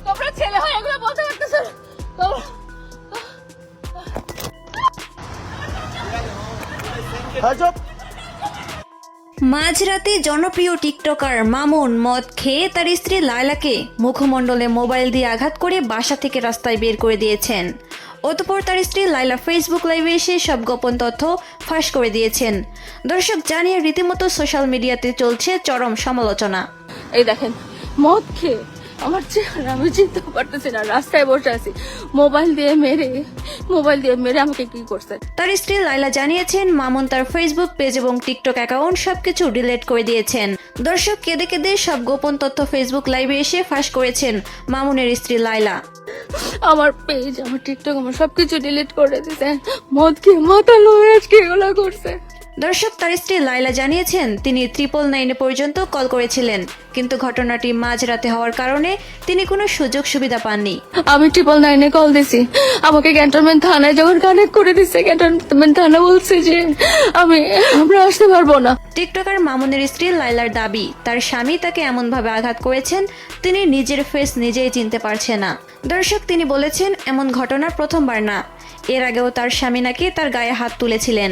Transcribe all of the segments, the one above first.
তোমরা ছেলে হয় এগুলো বলতে পারতেছো মাঝরাতে জনপ্রিয় টিকটকার মামুন মদ খেয়ে তার স্ত্রী লায়লাকে মুখমণ্ডলে মোবাইল দিয়ে আঘাত করে বাসা থেকে রাস্তায় বের করে দিয়েছেন। অতঃপর তার স্ত্রী লায়লা ফেসবুক লাইভে এসে সব গোপন তথ্য ফাঁস করে দিয়েছেন। দর্শক জানিয়ে রীতিমতো সোশ্যাল মিডিয়াতে চলছে চরম সমালোচনা। এই দেখেন মদ খেয়ে আমার চেহারা আমি চিনতে পারতেছি না, রাস্তায় বসে আছি, মোবাইল দিয়ে মেরে আমাকে কি করছে। তার স্ত্রী লায়লা জানিয়েছেন মামুন তার ফেসবুক পেজ এবং টিকটক অ্যাকাউন্ট সবকিছু ডিলিট করে দিয়েছেন। দর্শক কেঁদে কেঁদে সব গোপন তথ্য ফেসবুক লাইভে এসে ফাঁস করেছেন মামুনের স্ত্রী লায়লা। আমার পেজ, আমার টিকটক, আমার সবকিছু ডিলিট করে দিয়েছে, মদ খেয়ে মাথা লয়ে আজকে এগুলো করছে। দর্শক তার স্ত্রী লায়লা জানিয়েছেন তিনি 999 পর্যন্ত কল করেছিলেন, কিন্তু ঘটনাটি মাঝরাতে হওয়ার কারণে তিনি কোনো সুযোগ সুবিধা পাননি। আমি 999 কল দিছি, আমাকে ক্যান্টনমেন্ট থানায় যখন কানেক্ট করে দিচ্ছে, ক্যান্টনমেন্ট থানা বলছে যে আমরা আসতে পারবো না। টিকটকার মামুনের স্ত্রী লায়লার দাবি তার স্বামী তাকে এমনভাবে আঘাত করেছেন তিনি নিজের ফেস নিজেই চিনতে পারছে না। দর্শক তিনি বলেছেন এমন ঘটনা প্রথমবার না, এর আগেও তার স্বামী নাকি তার গায়ে হাত তুলেছিলেন।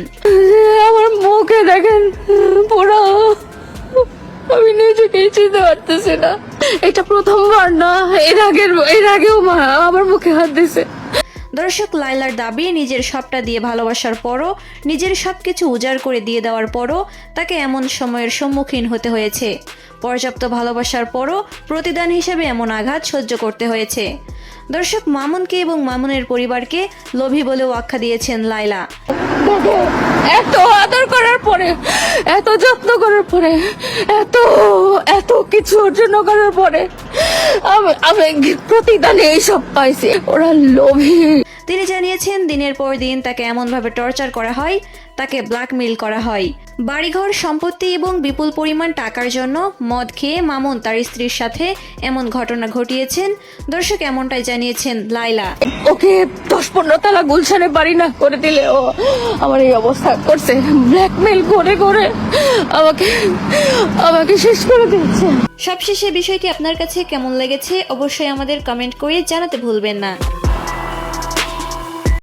আমার মুখে দেখেন পুরো, আমি নিজেকেই চিনতে পারতেছি না। এটা প্রথমবার না, এর আগেও আমার মুখে হাত দিছে। দর্শক লায়লার দাবি নিজের সবটা দিয়ে ভালোবাসার পরও, নিজের সবকিছু উজাড় করে দিয়ে দেওয়ার পরও তাকে এমন সময়ের সম্মুখীন হতে হয়েছে। পর্যাপ্ত ভালোবাসার পরও প্রতিদান হিসেবে এমন আঘাত সহ্য করতে হয়েছে। দর্শক মামুনকে এবং মামুনের পরিবারকে লোভী বলেও আখ্যা দিয়েছেন লায়লা। এত আদর করার পরে, এত যত্ন করার পরে, এত কিছু অর্জন করার পরে আমি প্রতিদানে এইসব পাইছি। ওরা লোভী। তিনি জানিয়েছেন দিনের পর দিন তাকে এমনভাবে টর্চার করা হয়, তাকে ব্ল্যাকমেইল করা হয়। বাড়িঘর, সম্পত্তি এবং বিপুল পরিমাণ টাকার জন্য মদ খেয়ে মামুন তার স্ত্রীর সাথে এমন ঘটনা ঘটিয়েছেন। দর্শক এমনটাই জানিয়েছেন লায়লা। ওকে 10-15 তালা গুলশানে বাড়ি না করে দিলে ও আমার এই অবস্থা করছে, ব্ল্যাকমেইল করে করে আমাকে শেষ করে দিচ্ছে। সবশেষে বিষয়টি আপনার কাছে কেমন লেগেছে অবশ্যই আমাদের কমেন্ট করে জানাতে ভুলবেন না।